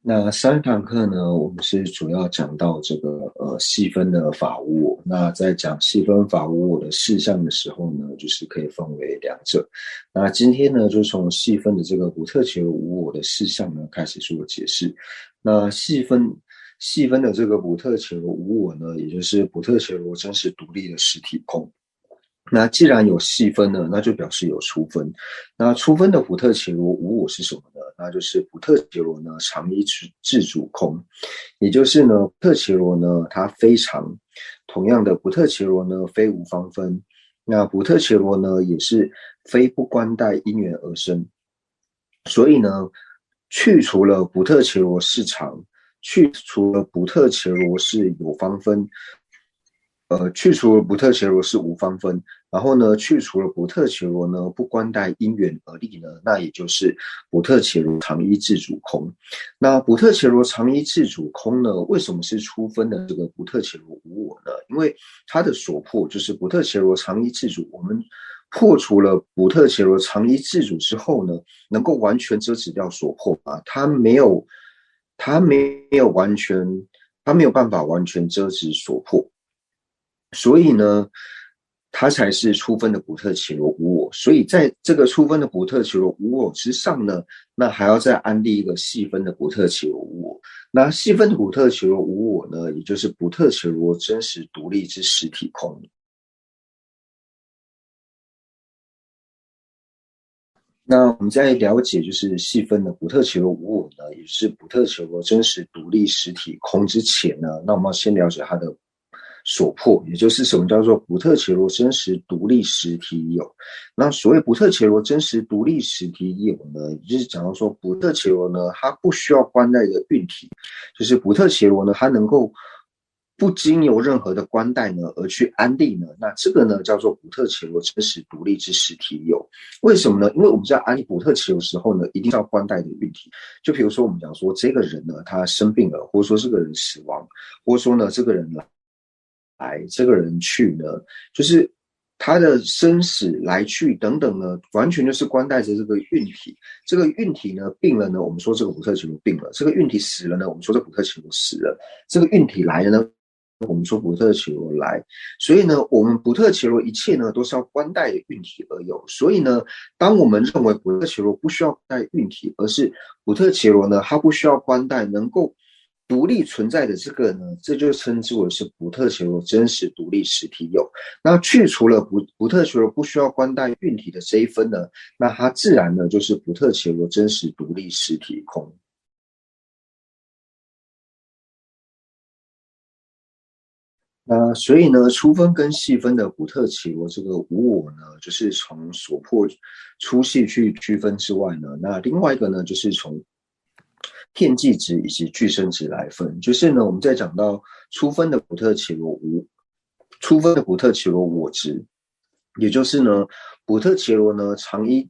那上一堂课呢，我们是主要讲到这个细分的法无我。那在讲细分法无我的事项的时候呢，就是可以分为两者。那今天呢，就从细分的这个不特其罗无我的事项呢开始做解释。那细分的这个不特其罗无我呢，也就是不特其罗真实独立的实体空。那既然有细分呢，那就表示有粗分。那粗分的不特其罗无我是什么呢？那就是不特其罗呢常一自主空，也就是呢不特其罗呢它非常，同样的不特其罗呢非无方分，那不特其罗呢也是非不关待因缘而生。所以呢，去除了不特其罗是常，去除了不特其罗是有方分，去除了不特其罗是无方分，然后呢，去除了不特其罗呢不关待因缘而立呢，那也就是不特其罗常一自主空。那不特其罗常一自主空呢，为什么是粗分的这个不特其罗无我呢？因为它的所破就是不特其罗常一自主，我们破除了不特其罗常一自主之后呢，能够完全遮止掉所破啊，它没有完全，它没有办法完全遮止所破。所以呢，它才是粗分的不特其罗无我。所以在这个粗分的不特其罗无我之上呢，那还要再安立一个细分的不特其罗无我。那细分的不特其罗无我呢，也就是不特其罗真实独立之实体空。那我们在了解就是细分的不特其罗无我呢，也就是不特其罗真实独立实体空之前呢，那我们要先了解它的所破，也就是什么叫做不特其罗真实独立实体有。那所谓不特其罗真实独立实体有呢，也就是讲到说不特其罗呢，它不需要关带的运体，就是不特其罗呢，它能够不经由任何的关带呢而去安立呢，那这个呢叫做不特其罗真实独立之实体有。为什么呢？因为我们在安利不特其罗的时候呢，一定要关带的运体。就比如说我们讲说这个人呢，他生病了，或者说这个人死亡，或者说呢这个人来，这个人去呢，就是他的生死来去等等呢，完全就是关带着这个运体。这个运体呢病了呢，我们说这个不特其罗病了；这个运体死了呢，我们说这个不特其罗死了；这个运体来了呢，我们说不特其罗来。所以呢，我们不特其罗一切呢都是要关带运体而有。所以呢，当我们认为不特其罗不需要带运体，而是不特其罗呢它不需要关带，能够独立存在的这个呢，这就称之为是不特其罗真实独立实体有。那去除了不特其罗不需要关带运体的这一分呢，那它自然呢就是不特其罗真实独立实体空。那所以呢，粗分跟细分的不特其罗这个无我呢，就是从所破粗细去区分之外呢，那另外一个呢，就是从片剂值以及具生值来分。就是呢，我们在讲到粗分的不特其罗无，粗分的不特其罗我值，也就是呢，不特其罗呢常一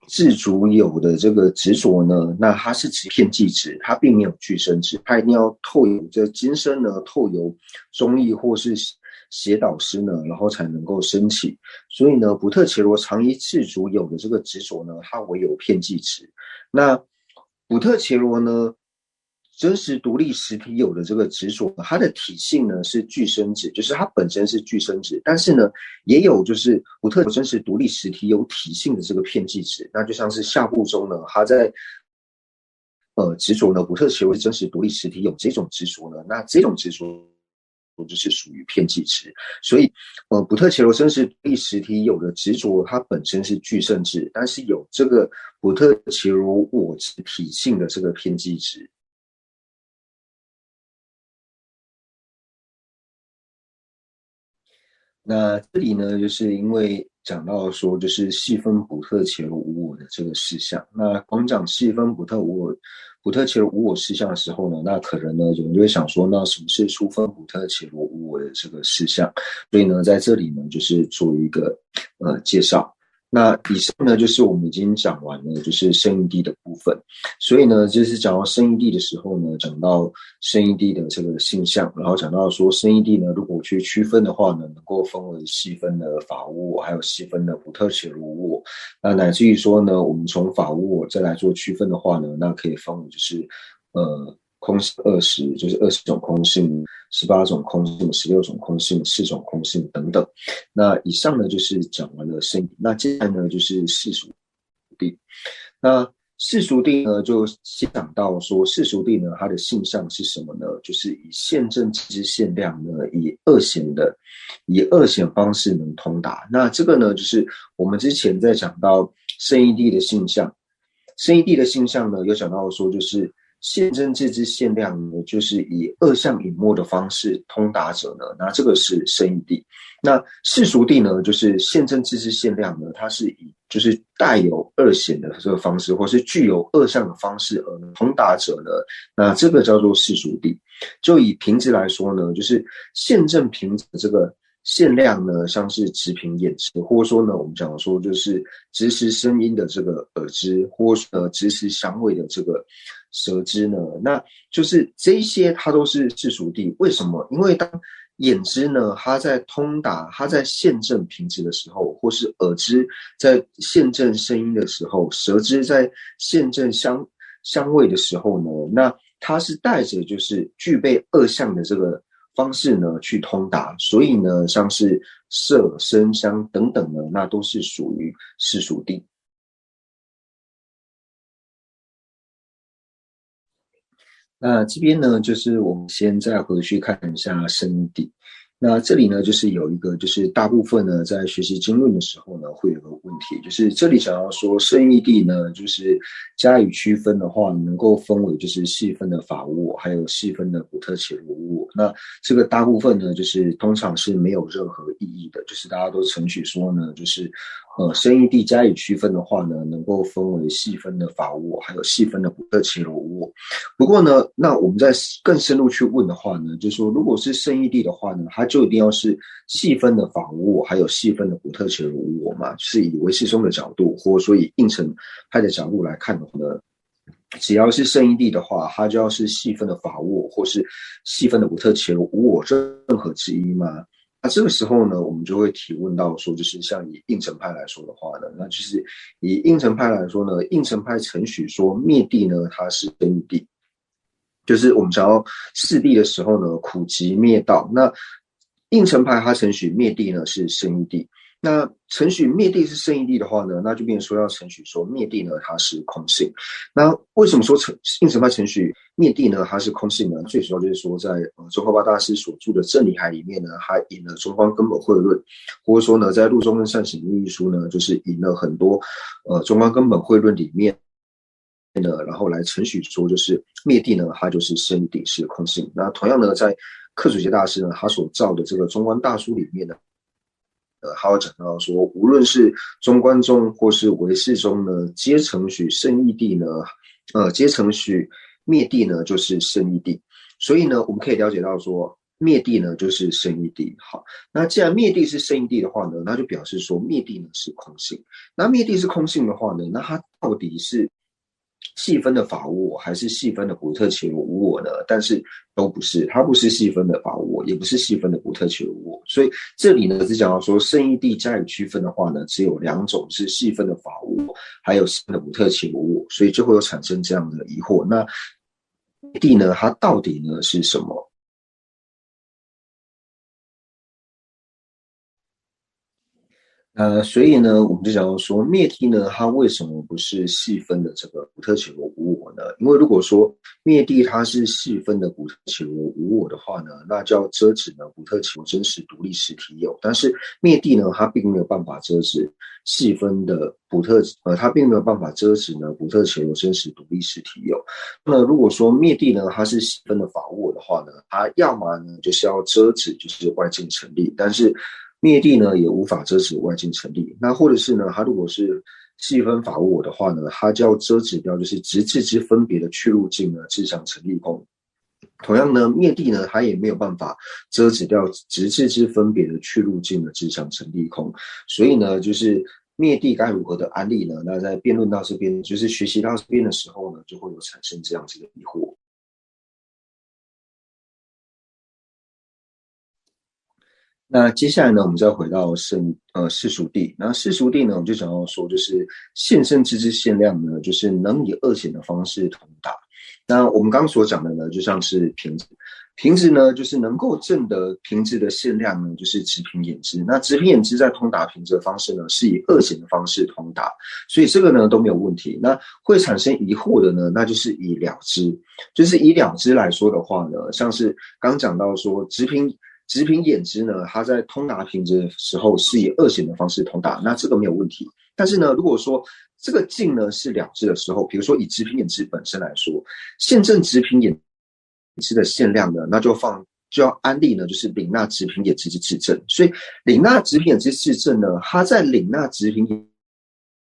自主有的这个执着呢，那它是指片剂值，它并没有具生值，它一定要透由这今生呢，透由中义或是邪导师呢，然后才能够升起。所以呢，不特其罗常一自主有的这个执着呢，它唯有片剂值。那不特其罗呢，真实独立实体有的这个执着，它的体性呢是具生值，就是它本身是具生值，但是呢，也有就是不特真实独立实体有体性的这个片剂值，那就像是下部中呢，它在执着呢，不特其罗真实独立实体有这种执着呢，那这种执着就是属于片剂值。所以不特其罗真实独立实体有的执着，它本身是具生值，但是有这个不特其罗我执体性的这个片剂值。那这里呢，就是因为讲到说，就是细分不特其罗无我的这个事项。那光讲细分不特其罗无我事项的时候呢，那可能呢，有人就会想说，那什么是粗分不特其罗无我的这个事项？所以呢，在这里呢，就是做一个介绍。那以上呢，就是我们已经讲完了，就是生义谛的部分。所以呢，就是讲到生义谛的时候呢，讲到生义谛的这个性相，然后讲到说生义谛呢，如果去区分的话呢，能够分为细分的法无我，还有细分的不特其罗无我。那乃至于说呢，我们从法无我再来做区分的话呢，那可以分为就是空性20，就是20种空性、18种空性、16种空性、4种空性等等。那以上呢就是讲完了生，那接下来呢就是世俗谛。那世俗谛呢，就先讲到说世俗谛呢，它的性相是什么呢？就是以现正之现量呢，以二显方式能通达。那这个呢，就是我们之前在讲到圣义谛的性相，圣义谛的性相呢，有讲到说就是现正智之现量呢，就是以二相隐没的方式通达者呢，那这个是圣义谛。那世俗谛呢，就是现正智之现量呢，它是以就是带有二显的这个方式，或是具有二相的方式而通达者呢，那这个叫做世俗谛。就以平直来说呢，就是现正平直的这个现量呢，像是直平眼知，或者说呢，我们讲说就是直识声音的这个耳知，或直识香味的这个舌知呢，那就是这一些它都是世俗谛。为什么？因为当眼知呢，它在通达，它在现正平直的时候，或是耳知在现正声音的时候，舌知在现正香味的时候呢，那它是带着就是具备二相的这个方式呢去通达，所以呢，像是色、声、香等等呢，那都是属于世俗谛。那这边呢，就是我们先再回去看一下生义谛。那这里呢，就是有一个，就是大部分呢，在学习经论的时候呢，会有个问题，就是这里想要说生义谛呢，就是加以区分的话，能够分为就是细分的法无我，还有细分的补特伽罗无我。那这个大部分呢，就是通常是没有任何意义的，就是大家都承许说呢，就是生义谛加以区分的话呢，能够分为细分的法无我，还有细分的补特伽罗无我。不过呢，那我们再更深入去问的话呢，就是说，如果是圣义谛的话呢，它就一定要是细分的法无我，还有细分的补特伽罗无我嘛？就是以唯识宗的角度，或者说以应成派的角度来看的话呢，只要是圣义谛的话，它就要是细分的法无我，或是细分的补特伽罗无我任何之一吗？那这个时候呢，我们就会提问到说，就是像以应成派来说的话呢，那就是以应成派来说呢，应成派承许说灭谛呢，它是生义谛。就是我们想要四谛的时候呢，苦集灭道。那应成派它承许灭谛呢是生义谛，那承许灭谛是生义谛的话呢，那就变成说要承许说灭谛呢它是空性。那为什么说应成派承许灭谛呢它是空性呢？最主要就是说在宗喀巴大师所著的正理海里面呢，他引了中观根本会论，或者说呢在路中跟善行密一书呢，就是引了很多中观根本会论里面呢，然后来承许说，就是灭谛呢，它就是生义谛，是空性。那同样呢，在克楚杰大师呢，他所造的这个中观大书里面呢，他有讲到说，无论是中观宗或是唯识宗呢，皆承许生义谛呢，皆承许灭谛呢，就是生义谛。所以呢，我们可以了解到说，灭谛呢就是生义谛。好，那既然灭谛是生义谛的话呢，那就表示说灭谛呢是空性。那灭谛是空性的话呢，那它到底是细分的法无我，还是细分的补特伽罗无我呢？但是都不是，它不是细分的法无我，也不是细分的补特伽罗无我。所以这里呢，是讲到说圣义谛加以区分的话呢，只有两种，是细分的法无我，还有细分的补特伽罗无我，所以就会有产生这样的疑惑。那谛呢，它到底呢是什么？所以呢，我们就讲到说，灭谛呢，它为什么不是细分的这个补特伽罗无我呢？因为如果说灭谛它是细分的补特伽罗无我的话呢，那就要遮止呢补特伽罗真实独立实体有。但是灭谛呢，它并没有办法遮止细分的它并没有办法遮止呢补特伽罗真实独立实体有。那如果说灭谛呢，它是细分的法无我的话呢，它要么呢就是要遮止就是外境成立，但是灭谛呢也无法遮止外境成立，那或者是呢，它如果是细分法无我的话呢，它就要遮止掉就是直至之分别的去入境呢，自相成立空。同样呢，灭谛呢，它也没有办法遮止掉直至之分别的去入境的自相成立空。所以呢，就是灭谛该如何的安立呢？那在辩论到这边，就是学习到这边的时候呢，就会有产生这样子的疑惑。那接下来呢，我们再回到世俗谛。那世俗谛呢，我们就讲到说，就是现圣之之限量呢，就是能以二显的方式通达。那我们刚刚所讲的呢，就像是瓶子，瓶子呢，就是能够证得瓶子的限量呢，就是直瓶眼知。那直瓶眼知在通达瓶子的方式呢，是以二显的方式通达，所以这个呢都没有问题。那会产生疑惑的呢，那就是以了知，就是以了知来说的话呢，像是刚讲到说直瓶眼知呢，它在通达瓶子的时候是以二显的方式通达，那这个没有问题。但是呢，如果说这个境呢是了知的时候，比如说以直瓶眼知本身来说，现证直瓶眼知的限量呢，那就要安立呢，就是领纳直瓶眼知之质证。所以领纳直瓶眼知质证呢，它在领纳直瓶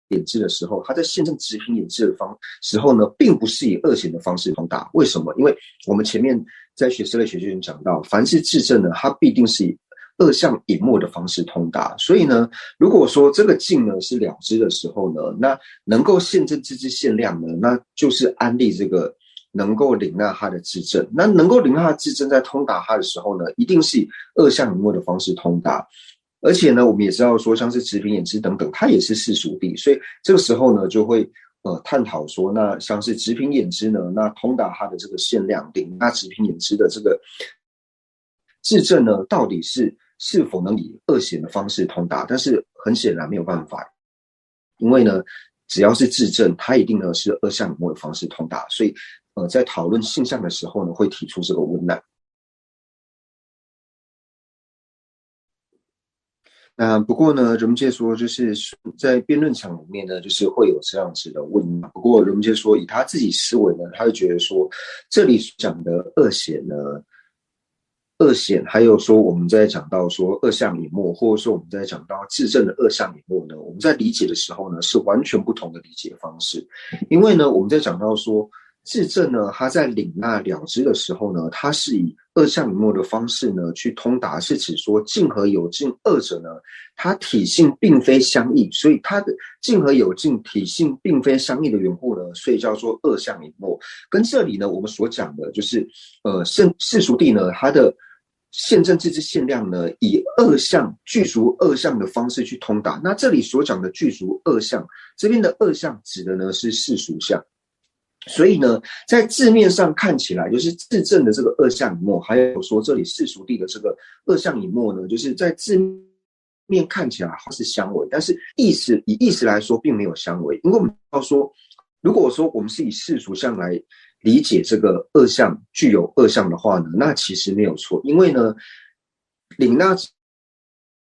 眼知的时候，它在现证直瓶眼知的时候呢，并不是以二显的方式通达。为什么？因为我们前面在学生类学就已经讲到，凡是质证呢，它必定是以二相隐没的方式通达。所以呢，如果说这个境呢是了知的时候呢，那能够现证之限量呢，那就是安立这个能够领纳它的质证。那能够领纳它的质证在通达它的时候呢，一定是以二相隐没的方式通达。而且呢，我们也知道说，像是直瓶眼知等等，它也是世俗谛，所以这个时候呢，就会探讨说，那像是直瓶眼知呢，那通达它的这个限量领那直瓶眼知的这个质证呢，到底是否能以二显的方式通达？但是很显然没有办法，因为呢，只要是质证，它一定呢是二相隐没的方式通达，所以在讨论性相的时候呢，会提出这个问难。那不过呢，人们界说就是在辩论场里面呢，就是会有这样子的问难。不过人们界说以他自己思维呢，他会觉得说，这里讲的二显呢，二显还有说我们在讲到说二相隐没，或者说我们在讲到质证的二相隐没呢，我们在理解的时候呢，是完全不同的理解方式。因为呢，我们在讲到说质证呢，它在领纳了知的时候呢，它是以二相隐没的方式呢去通达，是指说境和有境二者呢，它体性并非相异，所以它的境和有境体性并非相异的缘故呢，所以叫做二相隐没。跟这里呢，我们所讲的就是世俗谛呢，它的现证之限量呢，以二相具足二相的方式去通达。那这里所讲的具足二相，这边的二相指的呢是世俗相。所以呢，在字面上看起来，就是质证的这个二相隐没，还有说这里世俗谛的这个二相隐没呢，就是在字面看起来好像是相违，但是以意思来说，并没有相违。因为我们要说，如果说我们是以世俗相来理解这个二相具有二相的话呢，那其实没有错。因为呢，领纳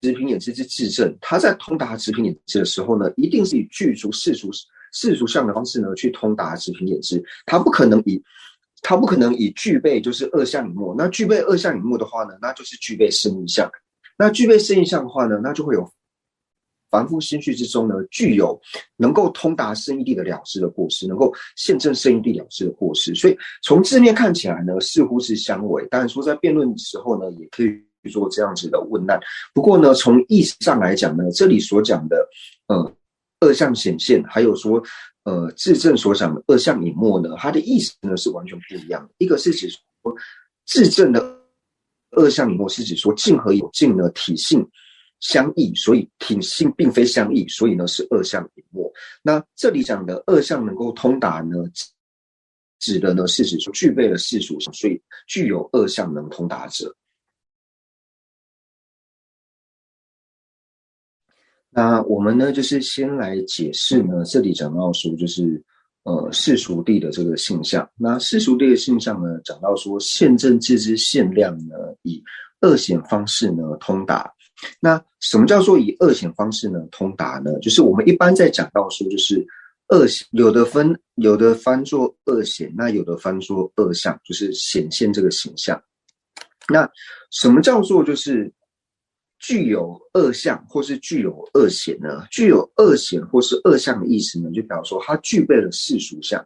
直瓶眼知之质证，它在通达直瓶眼知的时候呢，一定是以具足世俗相的方式呢去通达直瓶眼知，它不可能以具备就是二相隐没。那具备二相隐没的话呢，那就是具备生意相。那具备生意相的话呢，那就会有凡夫心绪之中呢，具有能够通达生意谛的了知的过失，能够现证生意谛了知的过失。所以从字面看起来呢，似乎是相违。当然说在辩论的时候呢，也可以去做这样子的问难。不过呢，从意识上来讲呢，这里所讲的二相显现，还有说质证所讲的二相隐没呢，它的意思呢是完全不一样的。一个是指说质证的二相隐没是指说境和有境呢体性相异，所以体性并非相异，所以呢是二相隐没。那这里讲的二相能够通达呢，指的呢是指说具备了世俗相，所以具有二相能通达者。那我们呢，就是先来解释呢，这里讲到说就是世俗谛的这个性相。那世俗谛的性相呢，讲到说现证之之限量呢，以二显方式呢通达。那什么叫做以二显方式呢通达呢？就是我们一般在讲到说就是二显，有的翻作二显，那有的翻作二相，就是显现这个形象。那什么叫做就是具有二相或是具有二显呢？具有二显或是二相的意思呢，就表示说它具备了世俗相，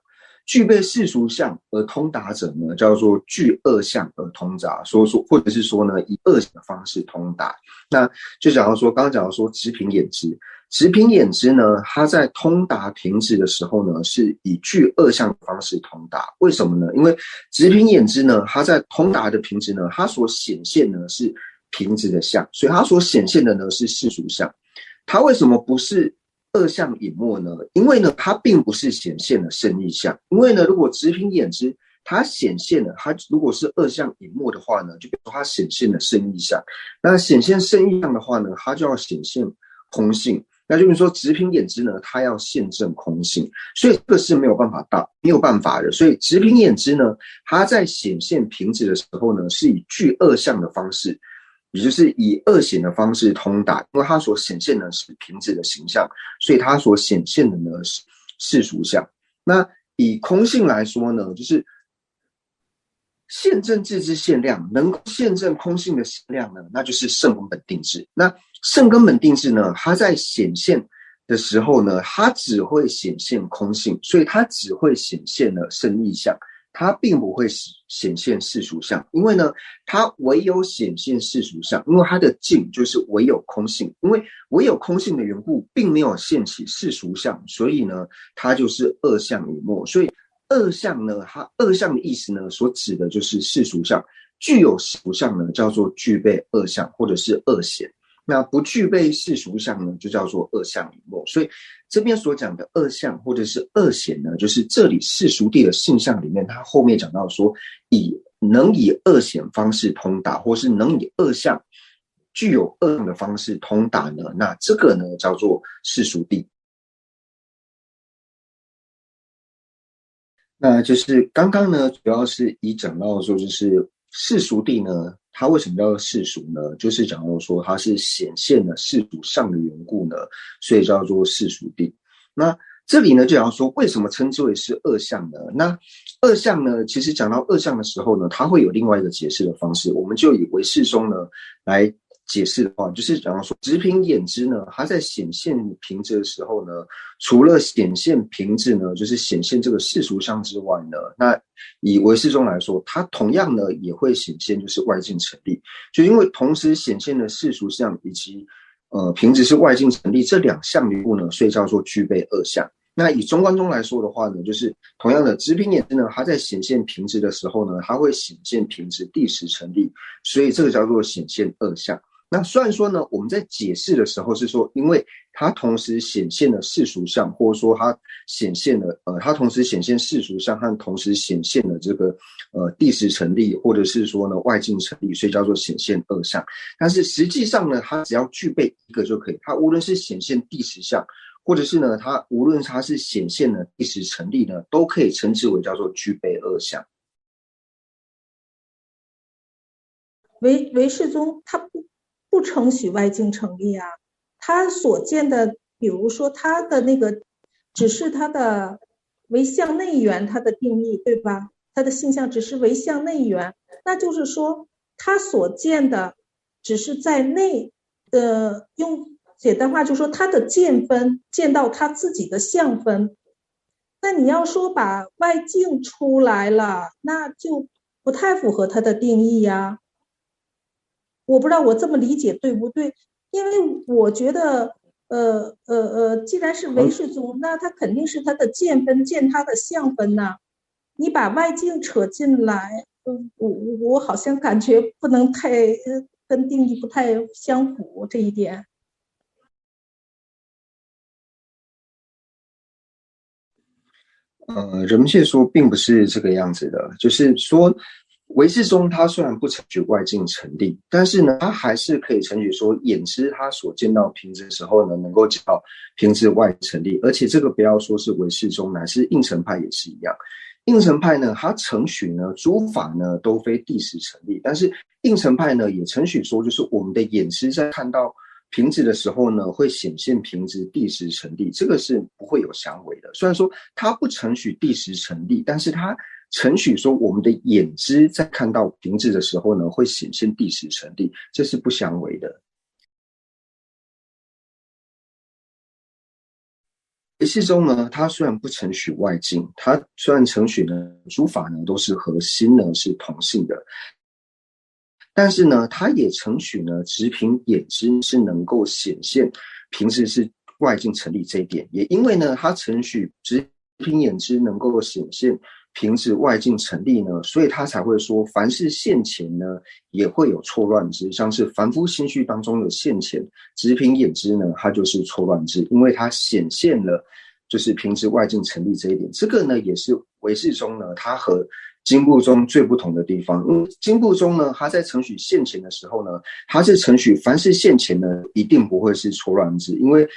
具备世俗相而通达者呢，叫做具二相而通达，或者是说呢，以二显的方式通达。那就讲到说，刚刚讲到说直瓶眼知，直瓶眼知呢，它在通达瓶子的时候呢，是以具二相的方式通达。为什么呢？因为直瓶眼知呢，它在通达的瓶子呢，它所显现呢是平直的相，所以它所显现的呢是世俗相。它为什么不是二相隐没呢？因为呢它并不是显现了胜义相。因为呢如果直凭眼知它显现了，它如果是二相隐没的话呢，就比如说它显现了胜义相，那显现胜义相的话呢，它就要显现空性。那就是说直凭眼知呢，它要现证空性，所以这个是没有办法的。所以直凭眼知呢，它在显现平直的时候呢，是以具二相的方式，也就是以二显的方式通达，因为它所显现的是平直的形象，所以它所显现的呢是世俗相。那以空性来说呢，就是现证智之现量，能够现证空性的现量呢，那就是圣根本定智。那圣根本定智呢，它在显现的时候呢，它只会显现空性，所以它只会显现了胜义相，它并不会显现世俗相。因为呢，它唯有显现世俗相，因为它的境就是唯有空性，因为唯有空性的缘故，并没有现起世俗相，所以呢，它就是二相隐没。所以二相呢，它二相的意思呢，所指的就是世俗相。具有世俗相呢，叫做具备二相或者是二显。那不具备世俗相呢，就叫做二相隐没。所以这边所讲的二相或者是二显呢，就是这里世俗谛的性相里面，它后面讲到说，能以二显方式通达，或是能以二相具有二相的方式通达呢，那这个呢叫做世俗谛。那就是刚刚呢，主要是以讲到说，就是世俗谛呢，它为什么叫做世俗呢？就是讲到说，它是显现了世俗上的缘故呢，所以叫做世俗谛。那这里呢，就要说为什么称之为是二相呢？那二相呢，其实讲到二相的时候呢，它会有另外一个解释的方式，我们就以唯识宗呢来解释的话，就是讲到说，直凭眼知呢，它在显现平直的时候呢，除了显现平直呢，就是显现这个世俗相之外呢，那以唯识宗来说，它同样呢也会显现就是外境成立，就因为同时显现了世俗相以及平直是外境成立这两项缘故呢，所以叫做具备二相。那以中观宗来说的话呢，就是同样的直凭眼知呢，它在显现平直的时候呢，它会显现平直第十成立，所以这个叫做显现二相。那虽然说呢，我们在解释的时候是说，因为它同时显现了世俗相，或者说它显现了它同时显现世俗相和同时显现了这个第十成立，或者是说呢外境成立，所以叫做显现二相。但是实际上呢，它只要具备一个就可以，它无论是显现第十相，或者是呢它无论它是显现了第十成立呢，都可以称之为叫做具备二相。唯识宗它不承许外境成立啊，他所见的，比如说他的那个，只是他的唯相内缘，他的定义对吧？他的性相只是唯相内缘，那就是说他所见的只是在内的，用简单话就说他的见分见到他自己的相分。那你要说把外境出来了，那就不太符合他的定义呀。我不知道我这么理解对不对，因为我觉得既然是唯识宗，那他肯定是他的见分见他的相分呐。你把外境扯进来，我好像感觉不能太跟定义不太相符这一点。人们界说并不是这个样子的，就是说唯识宗它虽然不承许外境成立，但是呢，它还是可以承许说眼知它所见到平直的时候呢，能够见到平直外成立，而且这个不要说是唯识宗，乃是应成派也是一样。应成派呢，它承许呢诸法呢都非第十成立，但是应成派呢也承许说，就是我们的眼知在看到平直的时候呢，会显现平直第十成立，这个是不会有相违的。虽然说它不承许第十成立，但是它承许说我们的眼知在看到平直的时候呢，会显现第十成立，这是不相违的。唯识宗呢，它虽然不承许外境，它虽然承许呢诸法呢都是核心呢是同性的，但是呢，它也承许呢直凭眼知是能够显现平直是外境成立这一点，也因为呢它承许直凭眼知能够显现凭着外境成立呢，所以他才会说，凡是现前呢，也会有错乱之。像是凡夫心绪当中的现前，直凭眼知呢，它就是错乱之，因为它显现了就是凭着外境成立这一点。这个呢，也是唯识中呢，它和经部中最不同的地方。因为经部中呢，它在承许现前的时候呢，它是承许凡是现前呢，一定不会是错乱之，因为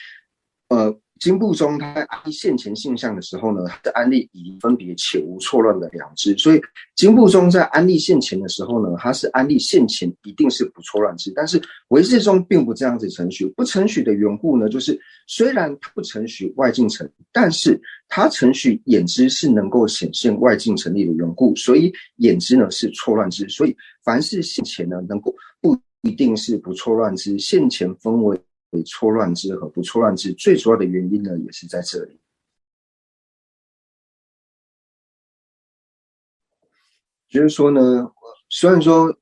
经部中它在安立现前性相的时候呢，它的安立已分别且无错乱的两支，所以经部中在安立现前的时候呢，它是安立现前一定是不错乱之，但是唯识中并不这样子承许。不承许的缘故呢，就是虽然它不承许外境成立，但是它承许眼知是能够显现外境成立的缘故，所以眼知呢是错乱之，所以凡是现前呢能够不一定是不错乱之，现前分为错乱之和不错乱之，最主要的原因呢，也是在这里。就是说呢，虽然说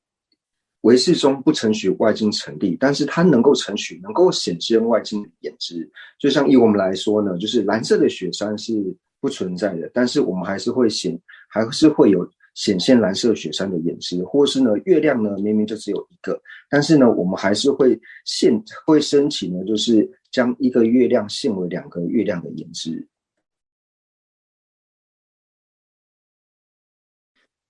唯识中不承许外境成立，但是它能够承许，能够显现外境眼知。就像以我们来说呢，就是蓝色的雪山是不存在的，但是我们还是会有显现蓝色雪山的眼知，或是呢月亮呢明明就只有一个，但是呢我们还是会升起呢，就是将一个月亮现为两个月亮的眼知。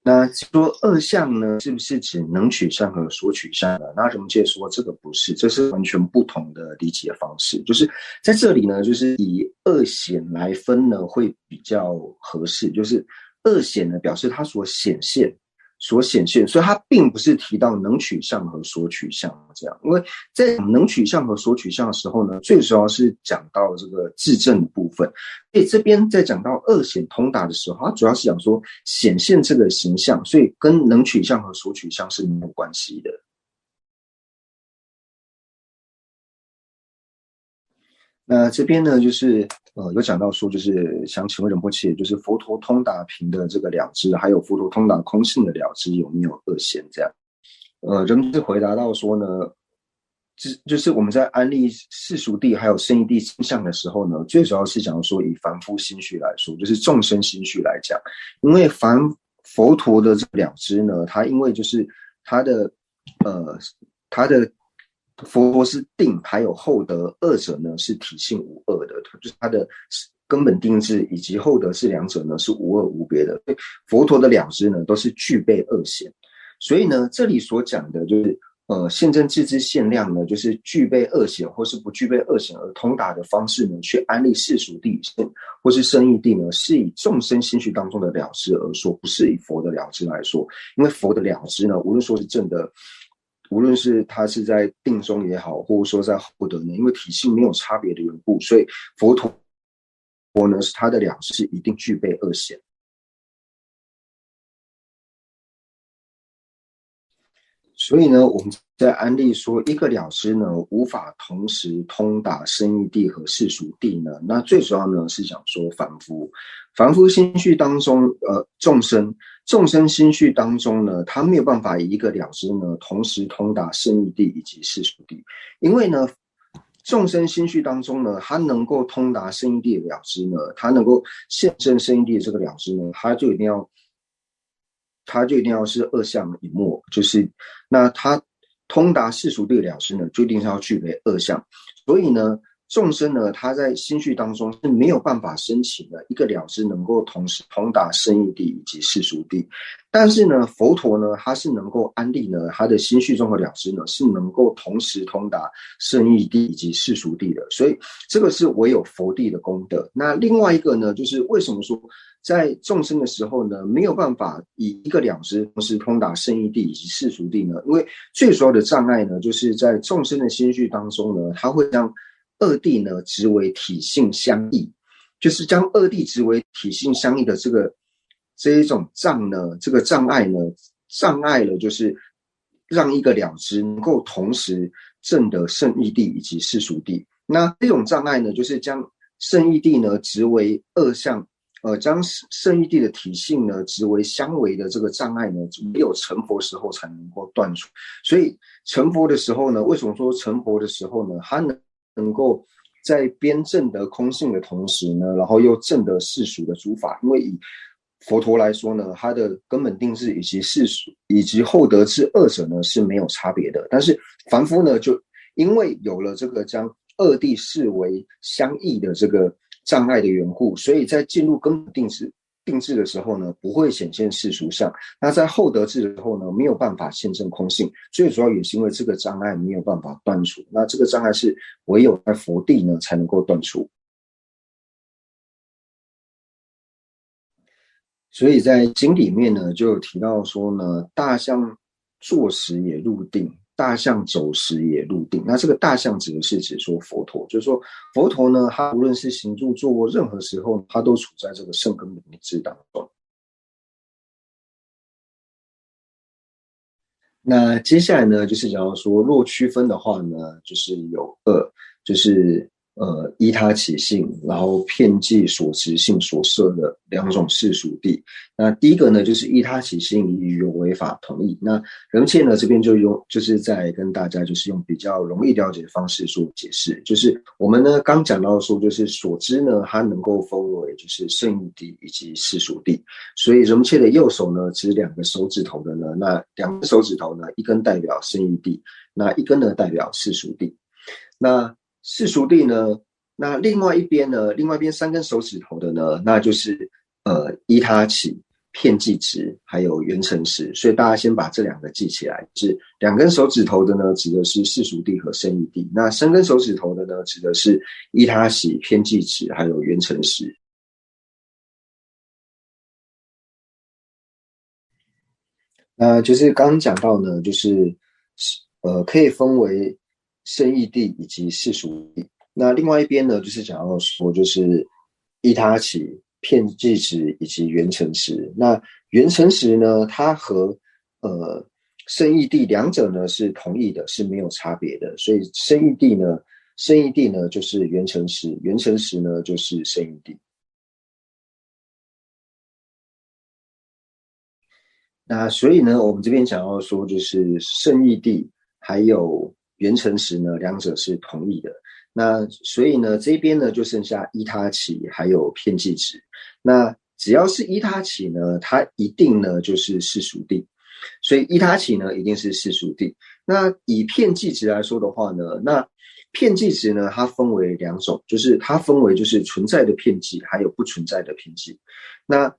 那说二相呢，是不是指能取相和所取相呢？那荣介说这个不是，这是完全不同的理解方式。就是在这里呢，就是以二显来分呢，会比较合适。就是二显呢，表示它所显现，所以它并不是提到能取相和所取相这样。因为在能取相和所取相的时候呢，最主要是讲到这个自证的部分。所以这边在讲到二显通达的时候，它主要是讲说显现这个形象，所以跟能取相和所取相是没有关系的。那这边呢，就是有讲到说，就是想请问仁波切，就是佛陀通达平的这个了知，还有佛陀通达空性的了知有没有二显这样？仁波切回答到说呢，就是我们在安立世俗谛还有圣义谛性相的时候呢，最主要是讲说以凡夫心绪来说，就是众生心绪来讲，因为佛陀的这个了知呢，它因为就是他的佛陀是定还有后得，二者呢是体性无二的，就是他的根本定智以及后得是两者呢是无二无别的。佛陀的了知呢都是具备二显，所以呢这里所讲的就是现证自知限量呢，就是具备二显或是不具备二显而通达的方式呢，去安立世俗谛或是圣义谛呢，是以众生心绪当中的了知而说，不是以佛的了知来说。因为佛的了知呢，无论说是正的，无论是他是在定中也好，或者说在后得呢，因为体性没有差别的缘故，所以佛陀呢是他的了知是一定具备二显。所以呢，我们在安立说一个了知呢，无法同时通达圣义谛和世俗谛呢。那最主要呢是讲说凡夫心绪当中，众生心绪当中呢，他没有办法以一个了知呢，同时通达圣义谛以及世俗谛，因为呢，众生心绪当中呢，他能够通达圣义谛的了知呢，他能够现证圣义谛的这个了知呢，他就一定要是二相一末，就是那他通达世俗谛的了知呢，就一定是要具备二相。所以呢，众生呢，他在心绪当中是没有办法升起的一个了知能够同时通达圣义谛以及世俗谛。但是呢，佛陀呢，他是能够安立呢，他的心绪中的了知呢，是能够同时通达圣义谛以及世俗谛的。所以这个是唯有佛谛的功德。那另外一个呢，就是为什么说在众生的时候呢，没有办法以一个了知同时通达圣义谛以及世俗谛呢？因为最主要的障碍呢，就是在众生的心绪当中呢，他会将二谛呢执为体性相异，就是将二谛执为体性相异的这一种这个障碍了，就是让一个了知能够同时证得圣义谛以及世俗谛。那这种障碍呢，就是将圣义谛呢执为二相，将圣义谛的体性呢执为相违的这个障碍呢，只有成佛时候才能够断除。所以成佛的时候呢，为什么说成佛的时候呢，他能够在边证得空性的同时呢，然后又证得世俗的诸法，因为以佛陀来说呢，它的根本定智以及世俗以及后得智二者呢是没有差别的。但是凡夫呢，就因为有了这个将二谛视为相异的这个障碍的缘故，所以在进入根本定智的时候呢，不会显现世俗相。那在后得智的时候呢，没有办法现证空性。最主要也是因为这个障碍没有办法断除。那这个障碍是唯有在佛地呢才能够断除。所以在经里面呢，就有提到说呢，大象坐时也入定，大象走时也入定。那这个大象指的是指说佛陀，就是说佛陀呢，他无论是行住坐卧，任何时候他都处在这个圣根本智当中。那接下来呢，就是假如说若区分的话呢，就是有二，就是依他起性，然后遍计所持性所摄的两种世俗谛。那第一个呢，就是依他起性与有为法同义。那仁切呢这边就是在跟大家就是用比较容易了解的方式做解释。就是我们呢刚讲到说，就是所知呢它能够分为就是圣义谛以及世俗谛。所以仁切的右手呢指两个手指头的呢，那两个手指头呢，一根代表圣义谛，那一根呢代表世俗谛。那世俗谛呢，那另外一边三根手指头的呢，那就是依他起、遍计执还有缘成识。所以大家先把这两个记起来，就是两根手指头的呢指的是世俗谛和圣义谛，那三根手指头的呢指的是依他起、遍计执还有缘成识。那就是刚刚讲到呢，就是可以分为圣义谛以及世俗谛。那另外一边呢，就是讲到说，就是依他起、遍计执以及缘成识。那缘成识呢，它和圣义谛两者呢是同义的，是没有差别的。所以圣义谛呢就是缘成识，缘成识呢就是圣义谛。那所以呢，我们这边讲到说，就是圣义谛还有缘成识呢，两者是同义的。那所以呢，这边呢就剩下依他起还有遍计执。那只要是依他起呢，它一定呢就是世俗谛。所以依他起呢一定是世俗谛。那以遍计执来说的话呢，那遍计执呢，它分为两种，就是它分为就是存在的遍计，还有不存在的遍计。那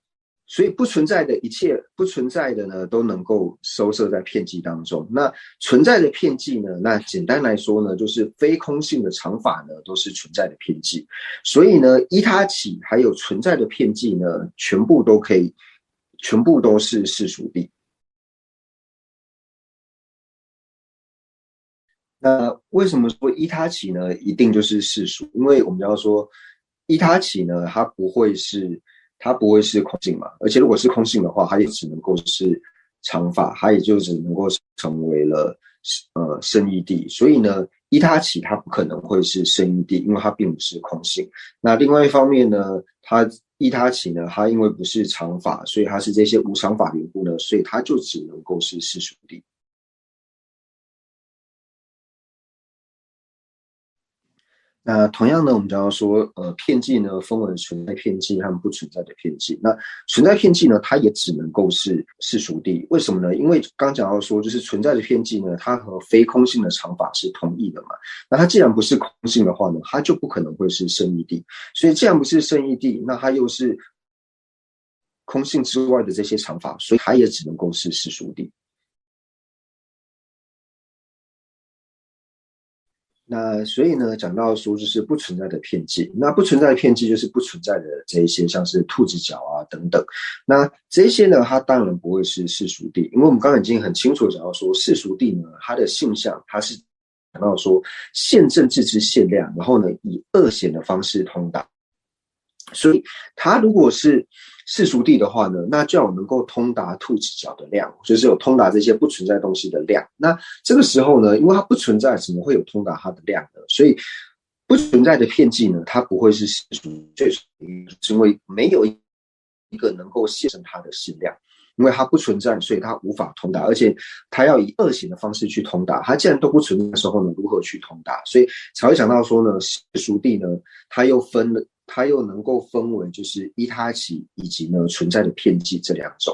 所以不存在的一切不存在的呢，都能够收摄在遍计当中。那存在的遍计呢，那简单来说呢，就是非空性的常法呢，都是存在的遍计。所以呢，依他起还有存在的遍计呢，全部都是世俗谛。那为什么说依他起呢，一定就是世俗？因为我们要说依他起呢，它不会是空性嘛，而且如果是空性的话，它也只能够是常法，它也就只能够成为了圣义谛。所以呢，依他起它不可能会是圣义谛，因为它并不是空性。那另外一方面呢，它依他起呢，它因为不是常法，所以它是这些无常法的缘故呢，所以它就只能够是世俗谛。那同样呢，我们讲到说，遍计呢分为存在遍计和不存在的遍计。那存在遍计呢，它也只能够是世俗谛。为什么呢？因为刚讲到说，就是存在的遍计呢，它和非空性的常法是同义的嘛。那它既然不是空性的话呢，它就不可能会是圣义谛。所以既然不是圣义谛，那它又是空性之外的这些常法，所以它也只能够是世俗谛。那所以呢，讲到说就是不存在的遍计，那不存在的遍计就是不存在的这一些，像是兔子脚啊等等。那这些呢，它当然不会是世俗谛，因为我们刚刚已经很清楚讲到说，世俗谛呢，它的性相，它是讲到说现正智之限量，然后呢以恶显的方式通达。所以它如果是世俗谛的话呢，那就要能够通达兔子脚的量，就是有通达这些不存在东西的量。那这个时候呢，因为它不存在，怎么会有通达它的量呢？所以不存在的遍计呢，它不会是世俗谛，因为没有一个能够现成它的性量。因为它不存在，所以它无法通达，而且它要以恶行的方式去通达。它既然都不存在的时候呢，如何去通达？所以才会讲到说呢，世俗谛呢，它它又能够分为就是依他起以及呢存在的片剂这两种。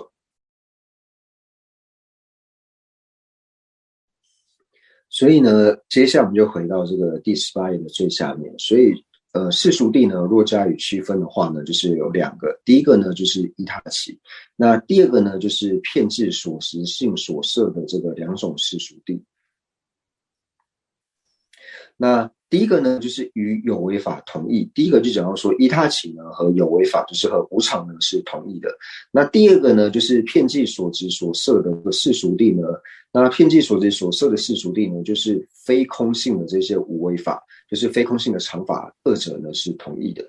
所以呢，接下来我们就回到这个第18页的最下面。所以世俗谛呢，若加以区分的话呢，就是有两个。第一个呢就是依他起，那第二个呢就是片剂所实性所摄的这个两种世俗谛。那第一个呢，就是与有为法同义。第一个就讲到说，依他起呢和有为法，就是和无常呢是同义的。那第二个呢，就是片剂所执所摄的世俗谛呢，那片剂所执所摄的世俗谛呢，就是非空性的这些无为法，就是非空性的常法，二者呢是同义的。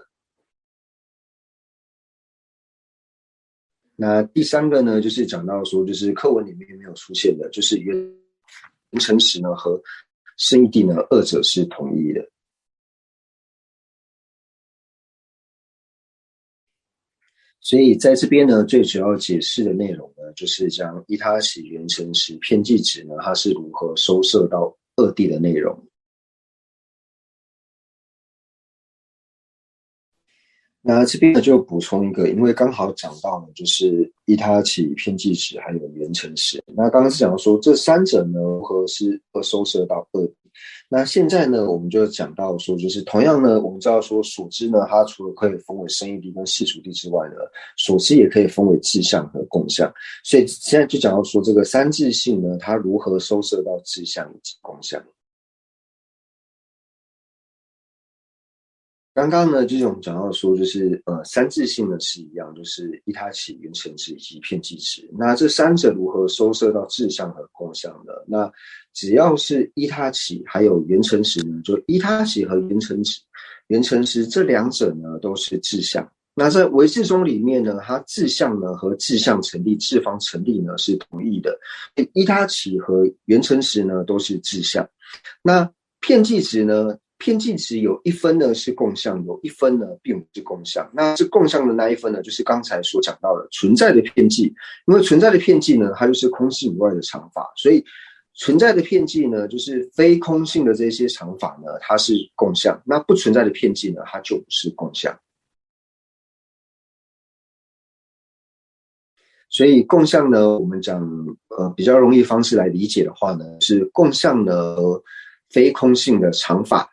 那第三个呢，就是讲到说，就是课文里面没有出现的，就是缘成实呢和圣义谛呢，二者是同义的。所以在这边呢，最主要解释的内容呢，就是将依他起缘成实片剂执呢，它是如何收摄到二谛的内容。那这边呢就补充一个，因为刚好讲到呢，就是依他起片剂执还有缘成实。那刚刚是讲说这三者呢如何收摄到二谛。那现在呢，我们就讲到说，就是同样呢，我们知道说所知呢，它除了可以分为圣义谛跟世俗谛之外呢，所知也可以分为智相和共相。所以现在就讲到说，这个三智性呢，它如何收摄到智相以及共相。刚刚呢，就是我们讲到说，就是三智性呢是一样，就是依他起、缘成实以及片剂执。那这三者如何收摄到智相和共相呢？那只要是依他起还有缘成实呢，就依他起和缘成实这两者呢都是智相。那在唯智宗里面呢，它智相呢和智相成立、智方成立呢是同义的，依他起和缘成实呢都是智相。那片剂执呢？片剂执有一分呢是共相，有一分呢并不是共相。那这共相的那一分呢，就是刚才所讲到的存在的片剂。因为存在的片剂呢，它就是空性以外的常法，所以存在的片剂呢，就是非空性的这些常法呢，它是共相。那不存在的片剂呢，它就不是共相。所以共相呢，我们讲比较容易方式来理解的话呢，是共相呢非空性的常法。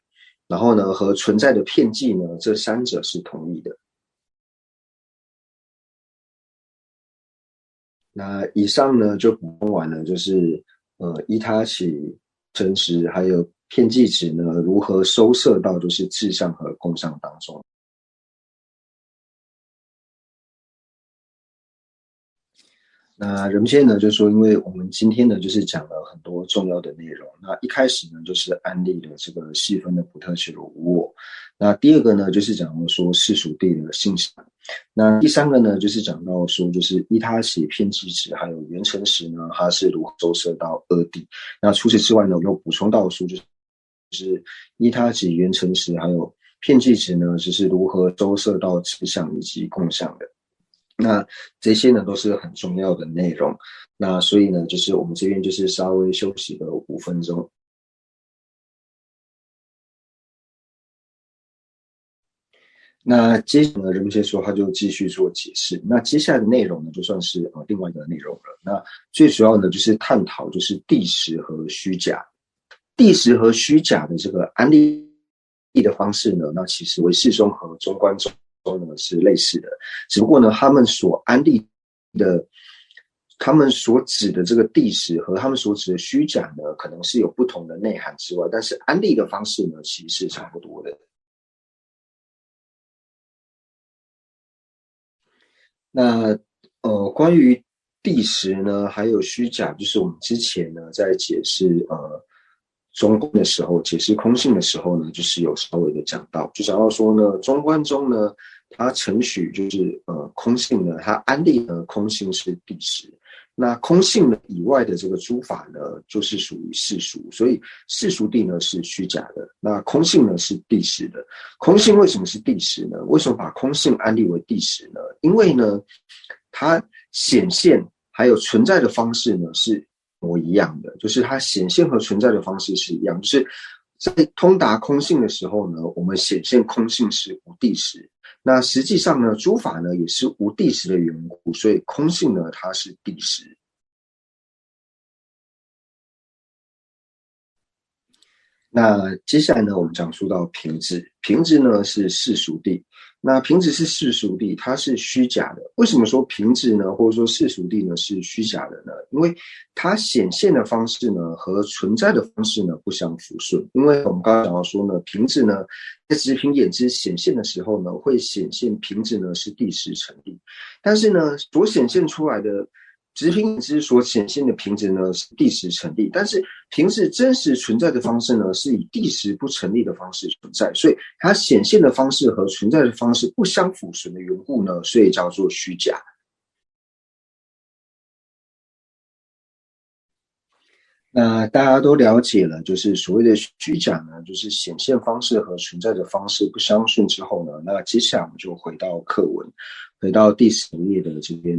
然后呢，和存在的片剂呢，这三者是同义的。那以上呢就补充完了，就是依他起、成实还有片剂执呢，如何收摄到就是智相和共相当中。那人间呢，就说，因为我们今天呢，就是讲了很多重要的内容。那一开始呢，就是安利的这个细分的不特许的无我。那第二个呢，就是讲到说世俗谛的性相。那第三个呢，就是讲到说，就是依他起、片剂执还有缘成实呢，它是如何收摄到二谛。那除此之外呢，我又补充到说，就是依他起、缘成实还有片剂执呢，就是如何收摄到智相以及共相的。那这些呢都是很重要的内容，那所以呢就是我们这边就是稍微休息个5分钟。那接着呢，人们说他就继续做解释。那接下来的内容呢，就算是另外一个内容了。那最主要呢就是探讨就是谛实和虚假，谛实和虚假的这个安立的方式呢，那其实唯识宗和中观宗呢是类似的，只不过呢，他们所安立的、他们所指的这个谛实和他们所指的虚假呢，可能是有不同的内涵之外，但是安立的方式呢，其实是差不多的。那关于谛实呢，还有虚假，就是我们之前呢在解释中观的时候，解释空性的时候呢，就是有稍微的讲到，就讲到说呢，中观中呢，它承许就是空性呢，它安立呢空性是谛实，那空性呢以外的这个诸法呢，就是属于世俗，所以世俗谛呢是虚假的，那空性呢是谛实的。空性为什么是谛实呢？为什么把空性安立为谛实呢？因为呢，它显现还有存在的方式呢是模一样的，就是它显现和存在的方式是一样，就是在通达空性的时候呢，我们显现空性是无谛实，那实际上呢，诸法呢也是无地实的缘故，所以空性呢它是地实。那接下来呢，我们讲述到平质，平质呢是世俗谛。那平质是世俗谛，它是虚假的。为什么说平质呢，或者说世俗谛呢是虚假的呢？因为它显现的方式呢和存在的方式呢不相符顺。因为我们刚刚讲到说呢，平质呢在直平眼知显现的时候呢，会显现平质呢是地实成立，但是呢所显现出来的直平眼知所显现的平质呢是地实成立，但是平质真实存在的方式呢是以地实不成立的方式存在，所以它显现的方式和存在的方式不相符顺的缘故呢，所以叫做虚假。那大家都了解了，就是所谓的虚假呢，就是显现方式和存在的方式不相顺之后呢，那接下来我们就回到课文，回到第10页的这边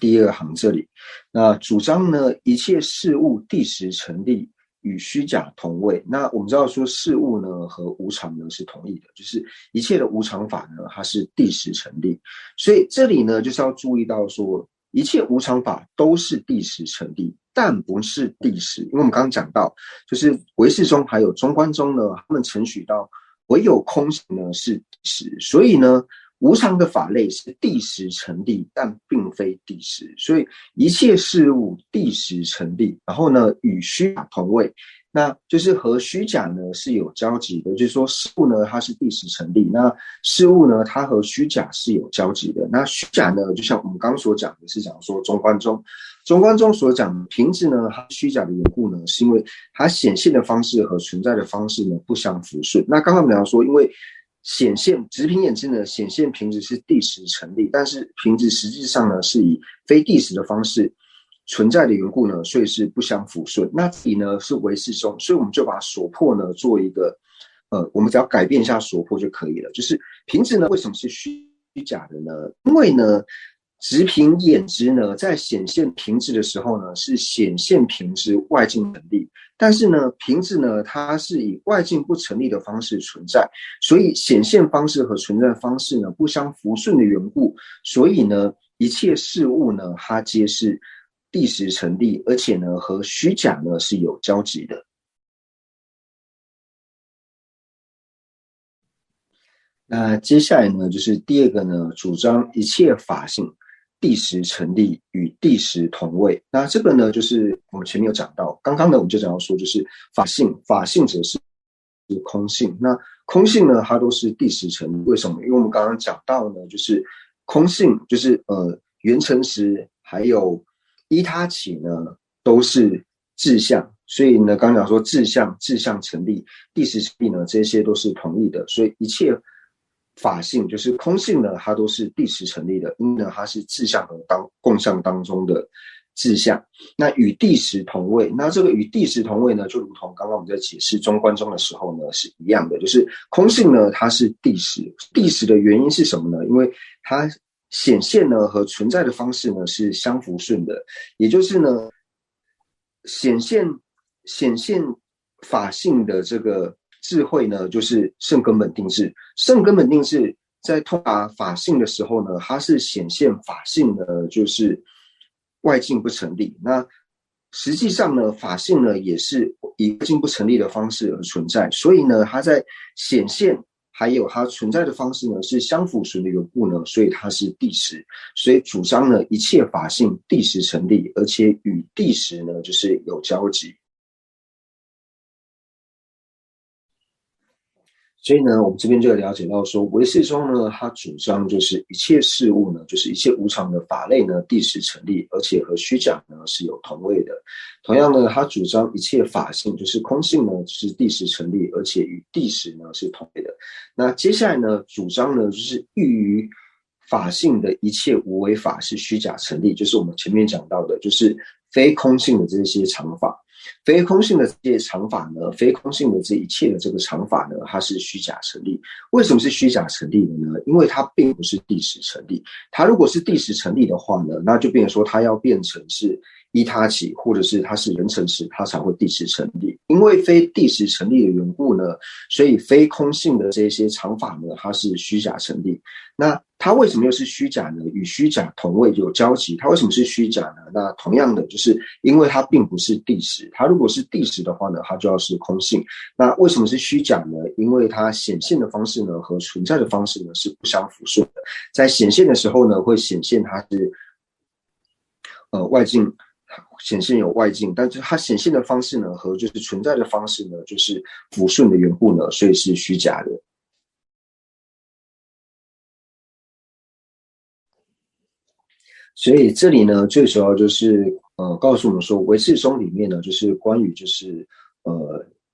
第2行这里。那主张呢，一切事物地实成立与虚假同位。那我们知道说事物呢和无常呢是同义的，就是一切的无常法呢它是地实成立，所以这里呢就是要注意到说一切无常法都是地实成立，但不是地实。因为我们刚刚讲到，就是唯识宗还有中观宗呢，他们承许到唯有空性呢是地实，所以呢无常的法类是地实成立，但并非地实。所以一切事物地实成立，然后呢与虚假同位，那就是和虚假呢是有交集的，就是说事物呢它是地实成立，那事物呢它和虚假是有交集的。那虚假呢就像我们刚刚所讲的是讲说中观宗所讲的平质呢它虚假的缘故呢，是因为它显现的方式和存在的方式呢不相符顺。那刚刚我们讲说，因为显现直平眼知呢显现平质是地实成立，但是平质实际上呢是以非地实的方式存在的缘故呢，所以是不相符顺。那这里呢是唯识宗，所以我们就把所破呢做一个我们只要改变一下所破就可以了。就是平质呢为什么是虚假的呢？因为呢直平眼知呢在显现平质的时候呢是显现平质外境成立，但是呢平质呢它是以外境不成立的方式存在，所以显现方式和存在方式呢不相符顺的缘故，所以呢一切事物呢它皆是地实成立，而且呢和虚假呢是有交集的。那接下来呢就是第2个呢，主张一切法性地实成立与地实同位。那这个呢就是我们前面有讲到，刚刚呢我们就讲到说，就是法性者是空性，那空性呢它都是地实成立。为什么？因为我们刚刚讲到呢，就是空性就是缘成实还有依他起呢都是志向，所以呢刚刚讲说志向成立地实成立呢这些都是同义的，所以一切法性就是空性呢它都是地实成立的，因为呢它是志向和共相当中的志向。那与地实同位，那这个与地实同位呢就如同刚刚我们在解释中观宗的时候呢是一样的，就是空性呢它是地实的原因是什么呢？因为它显现呢和存在的方式呢是相符顺的，也就是呢显现法性的这个智慧呢就是圣根本定智。圣根本定智在通达法性的时候呢，它是显现法性呢就是外境不成立，那实际上呢法性呢也是以外境不成立的方式而存在，所以呢它在显现还有它存在的方式呢是相符顺的缘故呢，所以它是地实。所以主张呢一切法性地实成立，而且与地实呢就是有交集。所以呢我们这边就了解到说，唯识宗呢它主张就是一切事物呢就是一切无常的法类呢地实成立，而且和虚假呢是有同位的。同样呢它主张一切法性就是空性呢是地实成立，而且与地实呢是同位的。那接下来呢主张呢就是寓于法性的一切无为法是虚假成立，就是我们前面讲到的就是非空性的这些常法。非空性的这些常法呢，非空性的这一切的这个常法呢，它是虚假成立。为什么是虚假成立的呢？因为它并不是地实成立。它如果是地实成立的话呢，那就变成说它要变成是依他起，或者是它是人成时，它才会第十成立。因为非第十成立的缘故呢，所以非空性的这些常法呢，它是虚假成立。那它为什么又是虚假呢？与虚假同位有交集。它为什么是虚假呢？那同样的，就是因为它并不是第十。它如果是第十的话呢，它就要是空性。那为什么是虚假呢？因为它显现的方式呢和存在的方式呢是不相符顺的。在显现的时候呢，会显现它是外境。显现有外境，但是它显现的方式呢和就是存在的方式呢就是符顺的缘故呢，所以是虚假的。所以这里呢最主要就是告诉我们说，唯识宗里面呢就是关于就是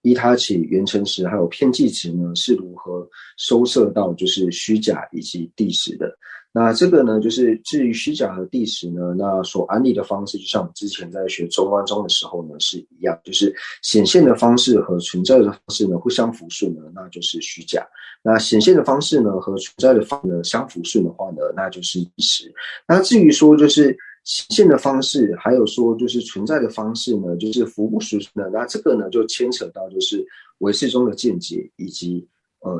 依他起、缘成时还有片剂值呢是如何收摄到就是虚假以及第十的。那这个呢，就是至于虚假和第十呢，那所安立的方式，就像我们之前在学中观宗的时候呢是一样，就是显现的方式和存在的方式呢互相符顺呢，那就是虚假。那显现的方式呢和存在的方式呢相符顺的话呢，那就是第十。那至于说就是显现的方式，还有说就是存在的方式呢，就是符不符顺呢，那这个呢就牵扯到就是唯识宗的见解以及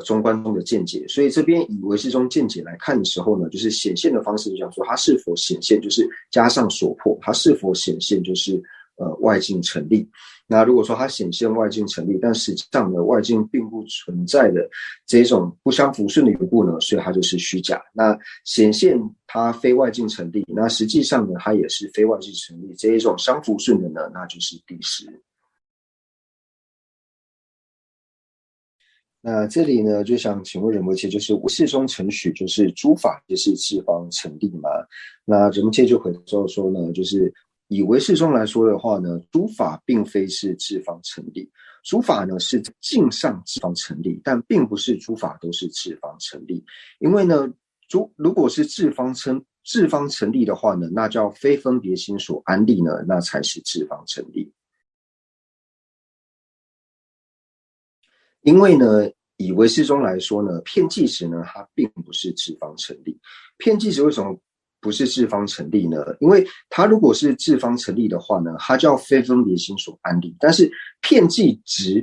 中观宗的见解。所以这边以唯识宗见解来看的时候呢，就是显现的方式就讲说它是否显现，就是加上所破，它是否显现就是外境成立。那如果说它显现外境成立，但实际上呢外境并不存在的这种不相符顺的缘故呢，所以它就是虚假。那显现它非外境成立，那实际上呢它也是非外境成立，这一种相符顺的呢，那就是第十。那这里呢，就想请问仁波切，就是唯识宗承许就是诸法皆是自方成立吗？那仁波切就回答说呢，就是以唯识宗来说的话呢，诸法并非是自方成立，诸法呢是境上自方成立，但并不是诸法都是自方成立。因为呢，如果是自方成立的话呢，那叫非分别心所安立呢，那才是自方成立。因为呢，以唯识宗来说呢，片剂值呢，它并不是自方成立。片剂值为什么不是自方成立呢？因为它如果是自方成立的话呢，它叫非分别心所安立。但是片剂值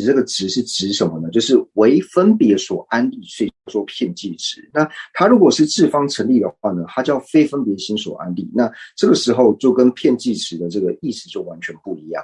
这个值是指什么呢？就是为分别所安立，所以说片剂值。那它如果是自方成立的话呢，它叫非分别心所安立。那这个时候就跟片剂值的这个意思就完全不一样。